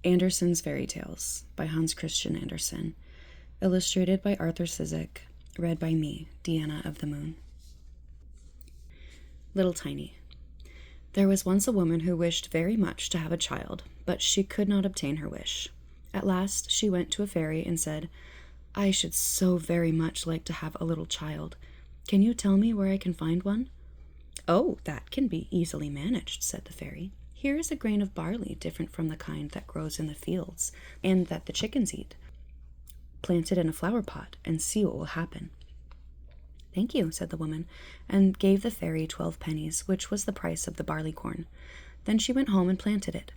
Andersen's Fairy Tales by Hans Christian Andersen. Illustrated by Arthur Cizek. Read by me, Deannaofthemoon. Little Tiny. There was once a woman who wished very much to have a child, but she could not obtain her wish. At last she went to a fairy and said, "I should so very much like to have a little child. Can you tell me where I can find one?" "Oh, that can be easily managed," said the fairy. "Here is a grain of barley different from the kind that grows in the fields and that the chickens eat. Plant it in a flower pot and see what will happen." "Thank you," said the woman, and gave the fairy 12 pennies, which was the price of the barley corn. Then she went home and planted it.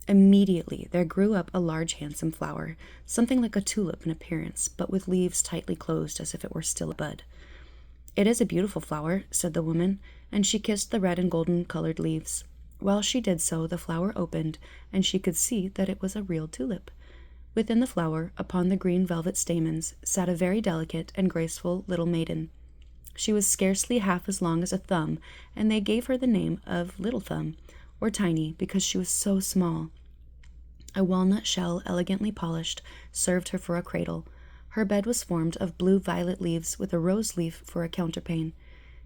Immediately there grew up a large handsome flower, something like a tulip in appearance, but with leaves tightly closed as if it were still a bud. "It is a beautiful flower," said the woman, and she kissed the red and golden colored leaves. While she did so, the flower opened, and she could see that it was a real tulip. Within the flower, upon the green velvet stamens, sat a very delicate and graceful little maiden. She was scarcely half as long as a thumb, and they gave her the name of Little Thumb, or Tiny, because she was so small. A walnut shell, elegantly polished, served her for a cradle. Her bed was formed of blue-violet leaves with a rose leaf for a counterpane.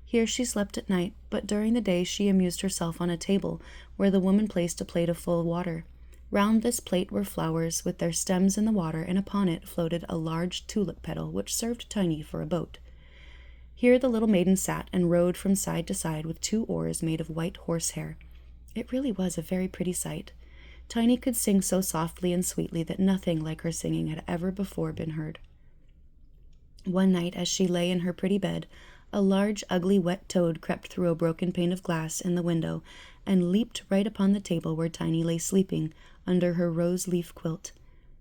Here she slept at night, but during the day she amused herself on a table, where the woman placed a plate of full water. Round this plate were flowers with their stems in the water, and upon it floated a large tulip petal, which served Tiny for a boat. Here the little maiden sat and rowed from side to side with 2 oars made of white horsehair. It really was a very pretty sight. Tiny could sing so softly and sweetly that nothing like her singing had ever before been heard. One night, as she lay in her pretty bed, a large, ugly, wet toad crept through a broken pane of glass in the window and leaped right upon the table where Tiny lay sleeping under her rose-leaf quilt.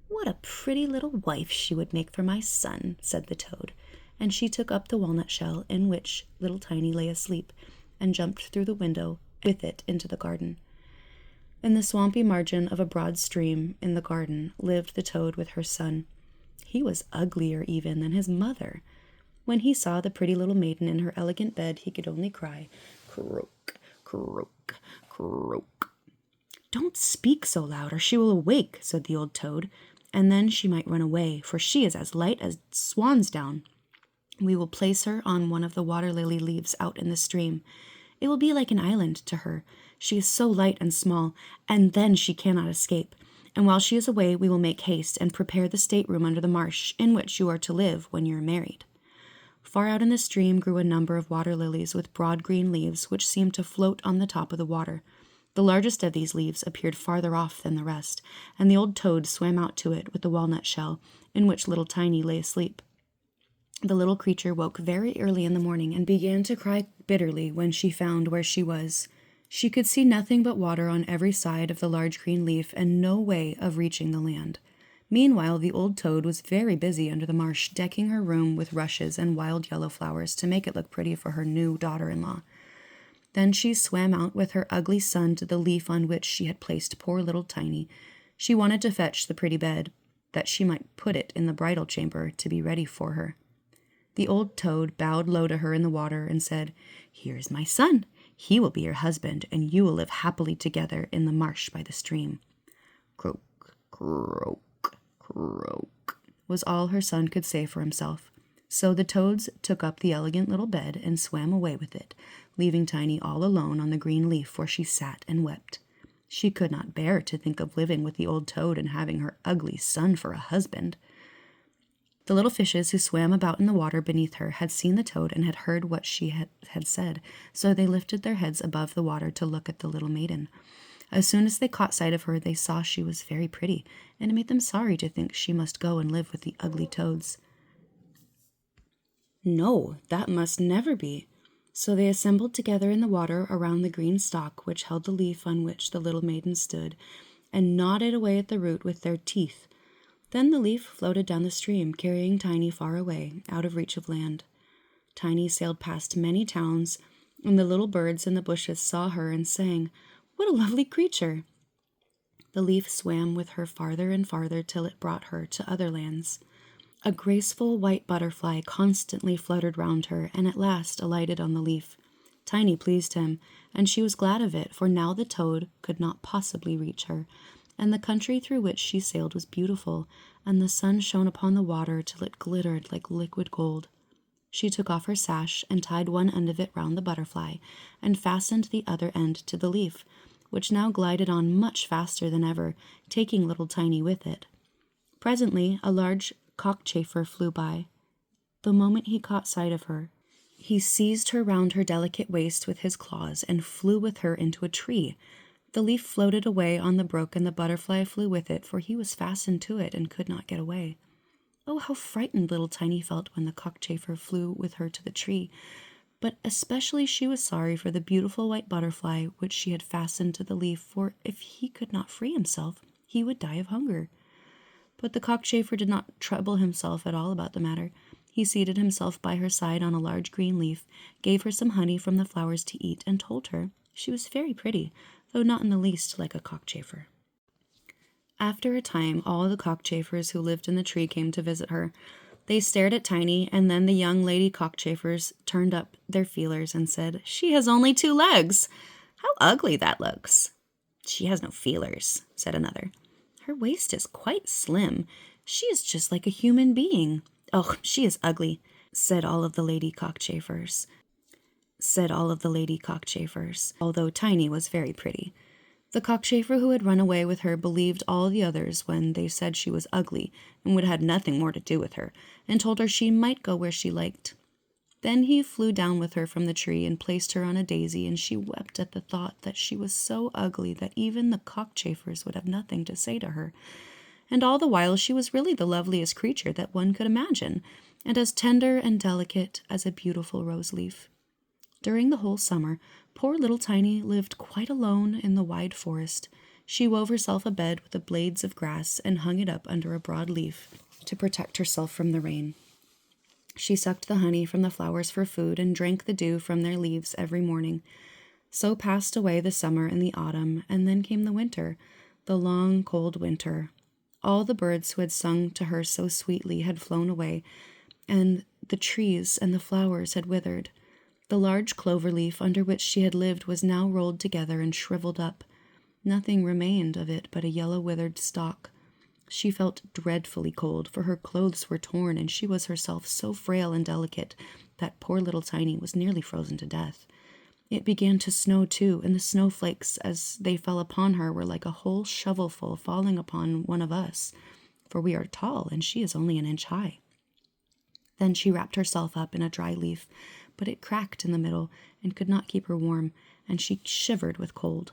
"What a pretty little wife she would make for my son," said the toad, and she took up the walnut shell in which little Tiny lay asleep and jumped through the window with it into the garden. In the swampy margin of a broad stream in the garden lived the toad with her son. He was uglier even than his mother. When he saw the pretty little maiden in her elegant bed, he could only cry, "Croak, croak, croak." "Don't speak so loud, or she will awake," said the old toad, "and then she might run away, for she is as light as swan's down. We will place her on one of the water lily leaves out in the stream. It will be like an island to her. She is so light and small, and then she cannot escape. And while she is away, we will make haste and prepare the stateroom under the marsh, in which you are to live when you are married." Far out in the stream grew a number of water lilies with broad green leaves, which seemed to float on the top of the water. The largest of these leaves appeared farther off than the rest, and the old toad swam out to it with the walnut shell, in which little Tiny lay asleep. The little creature woke very early in the morning and began to cry bitterly when she found where she was. She could see nothing but water on every side of the large green leaf and no way of reaching the land. Meanwhile, the old toad was very busy under the marsh, decking her room with rushes and wild yellow flowers to make it look pretty for her new daughter-in-law. Then she swam out with her ugly son to the leaf on which she had placed poor little Tiny. She wanted to fetch the pretty bed, that she might put it in the bridal chamber to be ready for her. The old toad bowed low to her in the water and said, "Here is my son. He will be your husband, and you will live happily together in the marsh by the stream." "Croak, croak, croak," was all her son could say for himself. So the toads took up the elegant little bed and swam away with it, leaving Tiny all alone on the green leaf where she sat and wept. She could not bear to think of living with the old toad and having her ugly son for a husband. The little fishes who swam about in the water beneath her had seen the toad and had heard what she had said, so they lifted their heads above the water to look at the little maiden. As soon as they caught sight of her, they saw she was very pretty, and it made them sorry to think she must go and live with the ugly toads. No, that must never be. So they assembled together in the water around the green stalk which held the leaf on which the little maiden stood, and gnawed it away at the root with their teeth. Then the leaf floated down the stream, carrying Tiny far away, out of reach of land. Tiny sailed past many towns, and the little birds in the bushes saw her and sang, "What a lovely creature!" The leaf swam with her farther and farther till it brought her to other lands. A graceful white butterfly constantly fluttered round her, and at last alighted on the leaf. Tiny pleased him, and she was glad of it, for now the toad could not possibly reach her, And the country through which she sailed was beautiful, and the sun shone upon the water till it glittered like liquid gold. She took off her sash and tied one end of it round the butterfly, and fastened the other end to the leaf, which now glided on much faster than ever, taking little Tiny with it. Presently a large cockchafer flew by. The moment he caught sight of her, he seized her round her delicate waist with his claws and flew with her into a tree. The leaf floated away on the brook, and the butterfly flew with it, for he was fastened to it and could not get away. Oh, how frightened little Tiny felt when the cockchafer flew with her to the tree, but especially she was sorry for the beautiful white butterfly which she had fastened to the leaf, for if he could not free himself, he would die of hunger. But the cockchafer did not trouble himself at all about the matter. He seated himself by her side on a large green leaf, gave her some honey from the flowers to eat, and told her she was very pretty, though not in the least like a cockchafer. After a time, all the cockchafers who lived in the tree came to visit her. They stared at Tiny, and then the young lady cockchafers turned up their feelers and said, "She has only 2 legs. How ugly that looks." "She has no feelers," said another. "Her waist is quite slim. She is just like a human being." "Oh, she is ugly," said all of the lady cockchafers, although Tiny was very pretty. The cockchafer who had run away with her believed all the others when they said she was ugly and would have nothing more to do with her, and told her she might go where she liked. Then he flew down with her from the tree and placed her on a daisy, and she wept at the thought that she was so ugly that even the cockchafers would have nothing to say to her. And all the while she was really the loveliest creature that one could imagine, and as tender and delicate as a beautiful rose leaf. During the whole summer, poor little Tiny lived quite alone in the wide forest. She wove herself a bed with the blades of grass and hung it up under a broad leaf to protect herself from the rain. She sucked the honey from the flowers for food and drank the dew from their leaves every morning. So passed away the summer and the autumn, and then came the winter, the long, cold winter. All the birds who had sung to her so sweetly had flown away, and the trees and the flowers had withered. The large clover leaf under which she had lived was now rolled together and shriveled up. Nothing remained of it but a yellow withered stalk. She felt dreadfully cold, for her clothes were torn, and she was herself so frail and delicate that poor little Tiny was nearly frozen to death. It began to snow too, and the snowflakes, as they fell upon her, were like a whole shovelful falling upon one of us, for we are tall, and she is only an inch high. Then she wrapped herself up in a dry leaf, but it cracked in the middle and could not keep her warm, and she shivered with cold.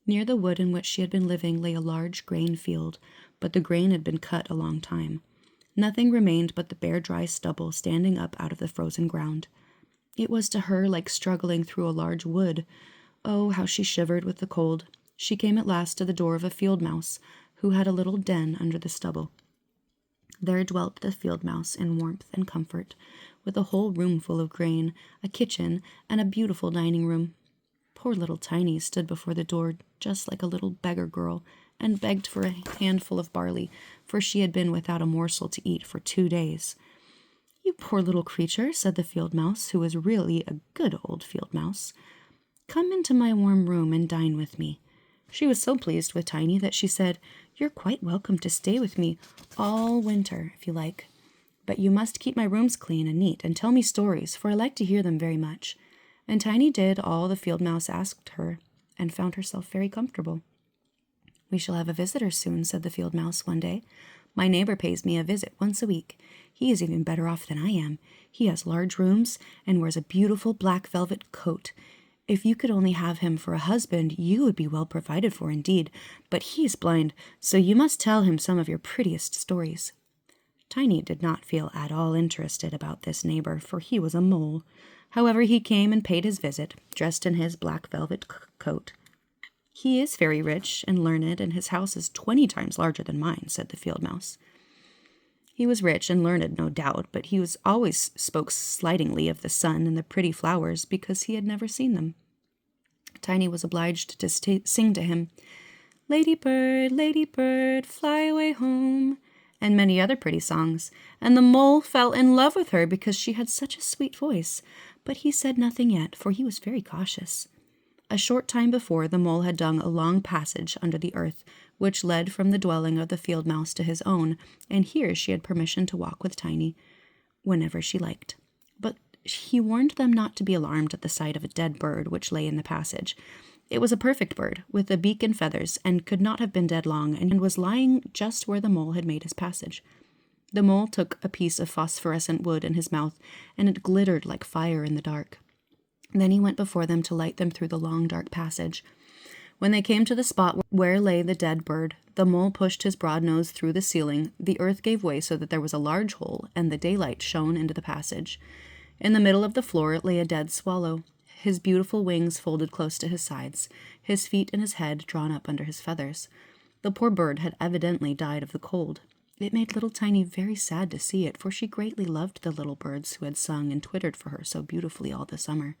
Near the wood in which she had been living lay a large grain field, but the grain had been cut a long time. Nothing remained but the bare dry stubble standing up out of the frozen ground. It was to her like struggling through a large wood. Oh, how she shivered with the cold. She came at last to the door of a field mouse, who had a little den under the stubble. There dwelt the field mouse in warmth and comfort, with a whole room full of grain, a kitchen, and a beautiful dining room. Poor little Tiny stood before the door just like a little beggar girl, and begged for a handful of barley, for she had been without a morsel to eat for 2 days. "You poor little creature," said the field mouse, who was really a good old field mouse. "Come into my warm room and dine with me." She was so pleased with Tiny that she said, "You're quite welcome to stay with me all winter, if you like. But you must keep my rooms clean and neat, and tell me stories, for I like to hear them very much." And Tiny did all the field mouse asked her, and found herself very comfortable. "We shall have a visitor soon," said the field mouse one day. "My neighbor pays me a visit once a week. He is even better off than I am. He has large rooms and wears a beautiful black velvet coat. If you could only have him for a husband, you would be well provided for indeed. But he is blind, so you must tell him some of your prettiest stories." Tiny did not feel at all interested about this neighbor, for he was a mole. However, he came and paid his visit, dressed in his black velvet coat. "He is very rich and learned, and his house is 20 times larger than mine," said the field mouse. He was rich and learned, no doubt, but he always spoke slightingly of the sun and the pretty flowers because he had never seen them. Tiny was obliged to sing to him, Lady bird, fly away home," and many other pretty songs, and the mole fell in love with her because she had such a sweet voice, but he said nothing yet, for he was very cautious. A short time before, the mole had dug a long passage under the earth, which led from the dwelling of the field mouse to his own, and here she had permission to walk with Tiny whenever she liked. But he warned them not to be alarmed at the sight of a dead bird which lay in the passage. It was a perfect bird, with a beak and feathers, and could not have been dead long, and was lying just where the mole had made his passage. The mole took a piece of phosphorescent wood in his mouth, and it glittered like fire in the dark. Then he went before them to light them through the long, dark passage. When they came to the spot where lay the dead bird, the mole pushed his broad nose through the ceiling, the earth gave way so that there was a large hole, and the daylight shone into the passage. In the middle of the floor lay a dead swallow, his beautiful wings folded close to his sides, his feet and his head drawn up under his feathers. The poor bird had evidently died of the cold. It made little Tiny very sad to see it, for she greatly loved the little birds who had sung and twittered for her so beautifully all the summer.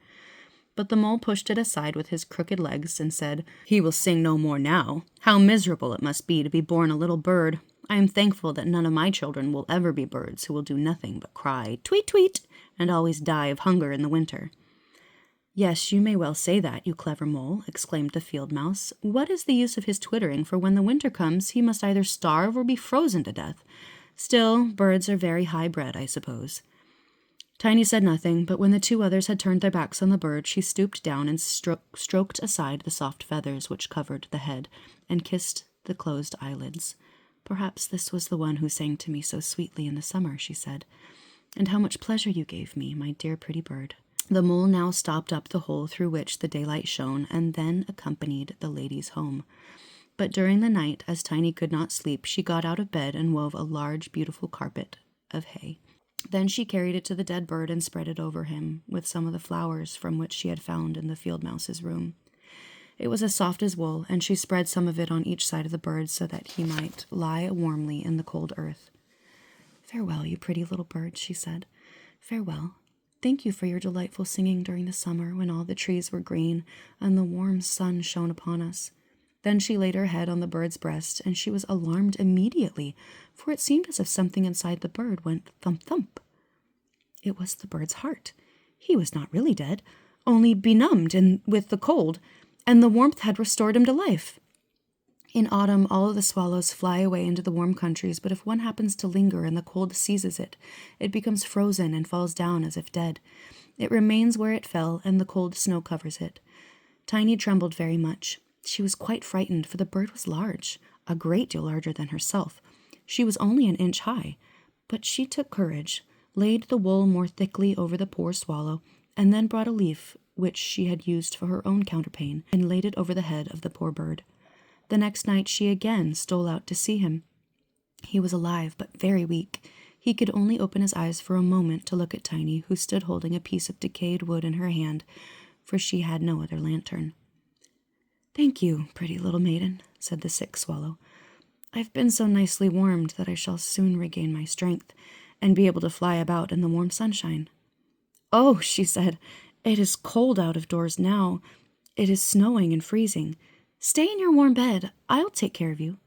But the mole pushed it aside with his crooked legs and said, "He will sing no more now. How miserable it must be to be born a little bird. I am thankful that none of my children will ever be birds who will do nothing but cry, tweet, tweet, and always die of hunger in the winter." "Yes, you may well say that, you clever mole," exclaimed the field mouse. "What is the use of his twittering, for when the winter comes he must either starve or be frozen to death. Still, birds are very high-bred, I suppose." Tiny said nothing, but when the two others had turned their backs on the bird, she stooped down and stroked aside the soft feathers which covered the head, and kissed the closed eyelids. "Perhaps this was the one who sang to me so sweetly in the summer," she said. "And how much pleasure you gave me, my dear pretty bird." The mole now stopped up the hole through which the daylight shone, and then accompanied the ladies home. But during the night, as Tiny could not sleep, she got out of bed and wove a large, beautiful carpet of hay. Then she carried it to the dead bird and spread it over him with some of the flowers from which she had found in the field mouse's room. It was as soft as wool, and she spread some of it on each side of the bird so that he might lie warmly in the cold earth. "Farewell, you pretty little bird," she said. "Farewell. Thank you for your delightful singing during the summer when all the trees were green and the warm sun shone upon us." Then she laid her head on the bird's breast, and she was alarmed immediately, for it seemed as if something inside the bird went thump-thump. It was the bird's heart. He was not really dead, only benumbed with the cold, and the warmth had restored him to life. In autumn, all of the swallows fly away into the warm countries, but if one happens to linger and the cold seizes it, it becomes frozen and falls down as if dead. It remains where it fell, and the cold snow covers it. Tiny trembled very much. She was quite frightened, for the bird was large, a great deal larger than herself. She was only an inch high, but she took courage, laid the wool more thickly over the poor swallow, and then brought a leaf which she had used for her own counterpane, and laid it over the head of the poor bird. The next night she again stole out to see him. He was alive, but very weak. He could only open his eyes for a moment to look at Tiny, who stood holding a piece of decayed wood in her hand, for she had no other lantern. "Thank you, pretty little maiden," said the sick swallow. "I've been so nicely warmed that I shall soon regain my strength, and be able to fly about in the warm sunshine." "Oh," she said, "it is cold out of doors now. It is snowing and freezing. Stay in your warm bed. I'll take care of you."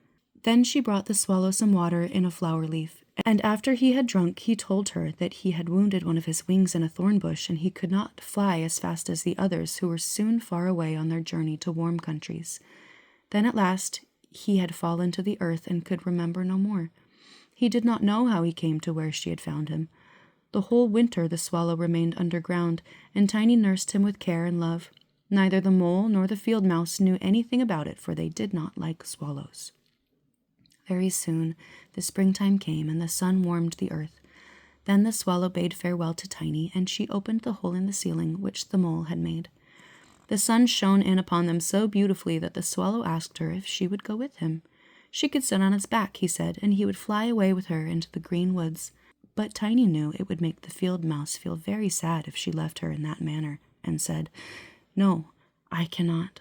Then she brought the swallow some water in a flower leaf, and after he had drunk, he told her that he had wounded one of his wings in a thorn bush, and he could not fly as fast as the others, who were soon far away on their journey to warm countries. Then at last he had fallen to the earth and could remember no more. He did not know how he came to where she had found him. The whole winter the swallow remained underground, and Tiny nursed him with care and love. Neither the mole nor the field mouse knew anything about it, for they did not like swallows. Very soon the springtime came, and the sun warmed the earth. Then the swallow bade farewell to Tiny, and she opened the hole in the ceiling which the mole had made. The sun shone in upon them so beautifully that the swallow asked her if she would go with him. She could sit on his back, he said, and he would fly away with her into the green woods. But Tiny knew it would make the field mouse feel very sad if she left her in that manner, and said, "No, I cannot."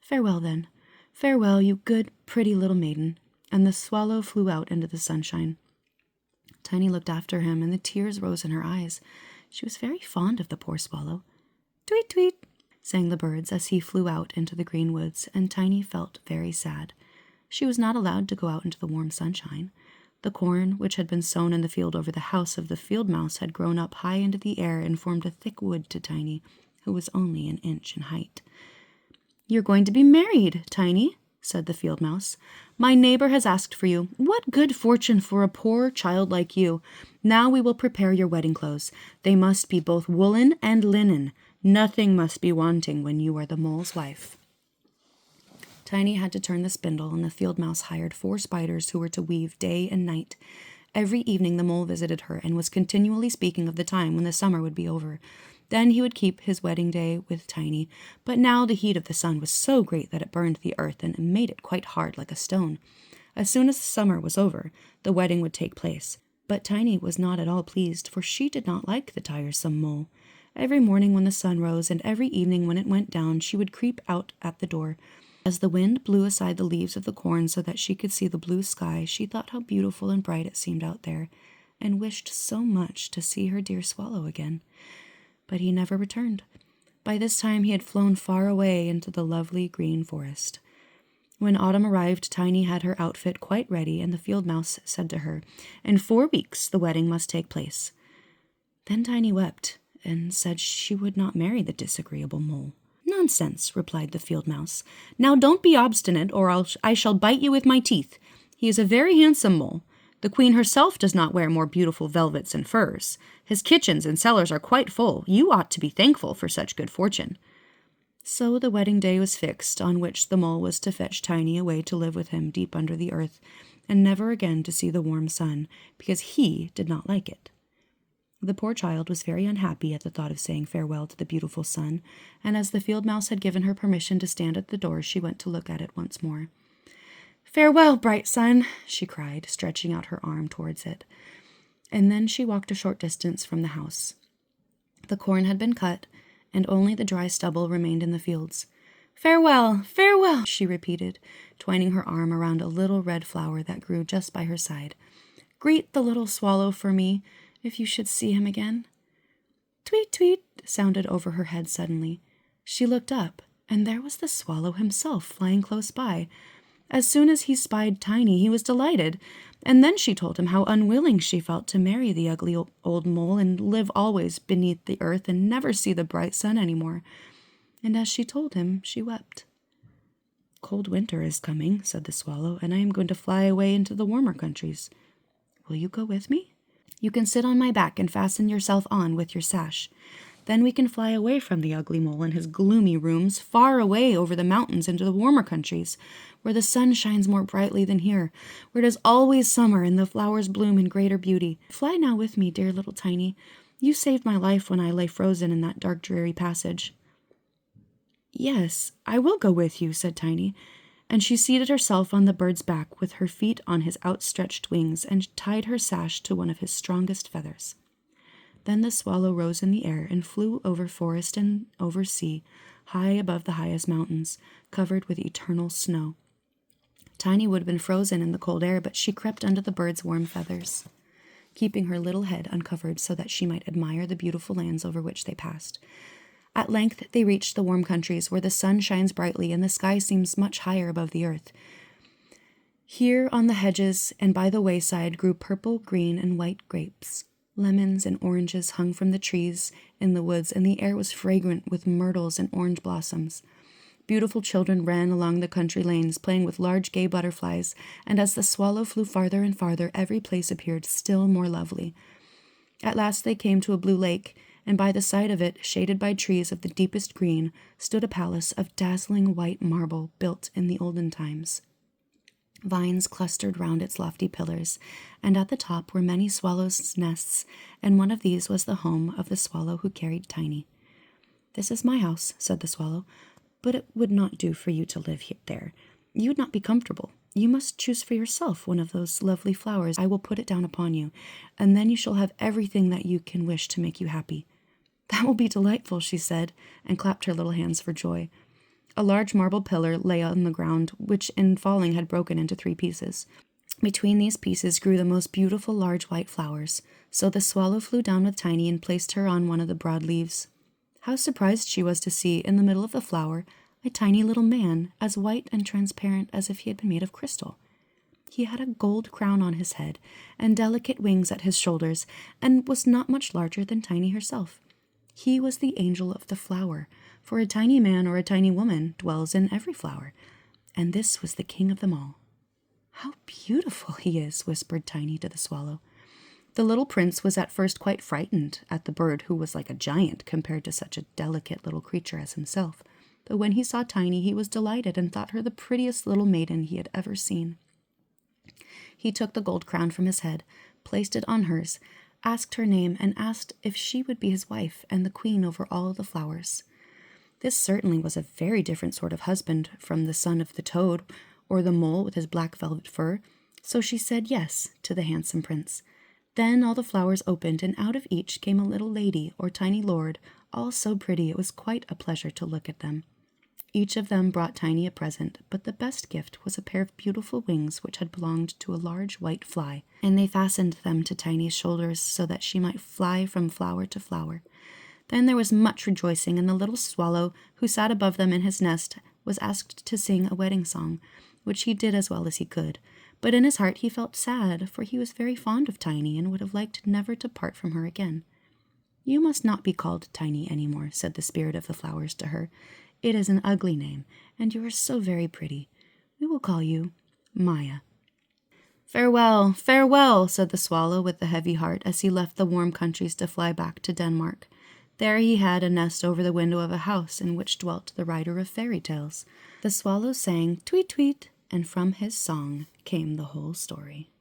"Farewell, then. Farewell, you good, pretty little maiden." And the swallow flew out into the sunshine. Tiny looked after him, and the tears rose in her eyes. She was very fond of the poor swallow. "Tweet, tweet," sang the birds as he flew out into the green woods, and Tiny felt very sad. She was not allowed to go out into the warm sunshine. The corn, which had been sown in the field over the house of the field mouse, had grown up high into the air and formed a thick wood to Tiny, who was only an inch in height. "You're going to be married, Tiny," said the field mouse. "My neighbor has asked for you. What good fortune for a poor child like you. Now we will prepare your wedding clothes. They must be both woolen and linen. Nothing must be wanting when you are the mole's wife." Tiny had to turn the spindle, and the field mouse hired 4 spiders who were to weave day and night. Every evening the mole visited her and was continually speaking of the time when the summer would be over. Then he would keep his wedding day with Tiny, but now the heat of the sun was so great that it burned the earth and made it quite hard like a stone. As soon as the summer was over, the wedding would take place. But Tiny was not at all pleased, for she did not like the tiresome mole. Every morning when the sun rose and every evening when it went down, she would creep out at the door. As the wind blew aside the leaves of the corn so that she could see the blue sky, she thought how beautiful and bright it seemed out there, and wished so much to see her dear swallow again. But he never returned. By this time he had flown far away into the lovely green forest. When autumn arrived, Tiny had her outfit quite ready, and the field mouse said to her, "In 4 weeks the wedding must take place." Then Tiny wept, and said she would not marry the disagreeable mole. "Nonsense," replied the field mouse. "Now don't be obstinate, or I shall bite you with my teeth. He is a very handsome mole. The queen herself does not wear more beautiful velvets and furs. His kitchens and cellars are quite full. You ought to be thankful for such good fortune." So the wedding day was fixed, on which the mole was to fetch Tiny away to live with him deep under the earth, and never again to see the warm sun, because he did not like it. The poor child was very unhappy at the thought of saying farewell to the beautiful sun, and as the field mouse had given her permission to stand at the door, she went to look at it once more. "Farewell, bright sun," she cried, stretching out her arm towards it. And then she walked a short distance from the house. The corn had been cut, and only the dry stubble remained in the fields. "Farewell, farewell," she repeated, twining her arm around a little red flower that grew just by her side. "Greet the little swallow for me, if you should see him again." Tweet, tweet, sounded over her head suddenly. She looked up, and there was the swallow himself flying close by. As soon as he spied Tiny, he was delighted, and then she told him how unwilling she felt to marry the ugly old mole and live always beneath the earth and never see the bright sun any more. And as she told him, she wept. "Cold winter is coming," said the swallow, "and I am going to fly away into the warmer countries. Will you go with me? You can sit on my back and fasten yourself on with your sash. Then we can fly away from the ugly mole and his gloomy rooms, far away over the mountains into the warmer countries, where the sun shines more brightly than here, where it is always summer and the flowers bloom in greater beauty. Fly now with me, dear little Tiny. You saved my life when I lay frozen in that dark, dreary passage." "Yes, I will go with you," said Tiny, and she seated herself on the bird's back with her feet on his outstretched wings and tied her sash to one of his strongest feathers. Then the swallow rose in the air and flew over forest and over sea, high above the highest mountains, covered with eternal snow. Tiny would have been frozen in the cold air, but she crept under the bird's warm feathers, keeping her little head uncovered so that she might admire the beautiful lands over which they passed. At length they reached the warm countries, where the sun shines brightly and the sky seems much higher above the earth. Here on the hedges and by the wayside grew purple, green, and white grapes. Lemons and oranges hung from the trees in the woods, and the air was fragrant with myrtles and orange blossoms. Beautiful children ran along the country lanes, playing with large gay butterflies, and as the swallow flew farther and farther, every place appeared still more lovely. At last they came to a blue lake, and by the side of it, shaded by trees of the deepest green, stood a palace of dazzling white marble built in the olden times. Vines clustered round its lofty pillars, and at the top were many swallows' nests, and one of these was the home of the swallow who carried Tiny. "This is my house," said the swallow, "but it would not do for you to live there. You would not be comfortable. You must choose for yourself one of those lovely flowers. I will put it down upon you, and then you shall have everything that you can wish to make you happy." "That will be delightful," she said, and clapped her little hands for joy. A large marble pillar lay on the ground, which in falling had broken into 3 pieces. Between these pieces grew the most beautiful large white flowers, so the swallow flew down with Tiny and placed her on one of the broad leaves. How surprised she was to see, in the middle of the flower, a tiny little man, as white and transparent as if he had been made of crystal. He had a gold crown on his head, and delicate wings at his shoulders, and was not much larger than Tiny herself. He was the angel of the flower, for a tiny man or a tiny woman dwells in every flower, and this was the king of them all. "How beautiful he is," whispered Tiny to the swallow. The little prince was at first quite frightened at the bird, who was like a giant compared to such a delicate little creature as himself. But when he saw Tiny, he was delighted and thought her the prettiest little maiden he had ever seen. He took the gold crown from his head, placed it on hers, asked her name, and asked if she would be his wife and the queen over all the flowers. This certainly was a very different sort of husband from the son of the toad or the mole with his black velvet fur, so she said yes to the handsome prince. Then all the flowers opened, and out of each came a little lady or tiny lord, all so pretty it was quite a pleasure to look at them. Each of them brought Tiny a present, but the best gift was a pair of beautiful wings which had belonged to a large white fly, and they fastened them to Tiny's shoulders so that she might fly from flower to flower. Then there was much rejoicing, and the little swallow, who sat above them in his nest, was asked to sing a wedding song, which he did as well as he could. But in his heart he felt sad, for he was very fond of Tiny and would have liked never to part from her again. "You must not be called Tiny any more," said the spirit of the flowers to her. "It is an ugly name, and you are so very pretty. We will call you Maya." "Farewell, farewell," said the swallow with the heavy heart as he left the warm countries to fly back to Denmark. There he had a nest over the window of a house in which dwelt the writer of fairy tales. The swallow sang "Tweet, tweet," and from his song came the whole story.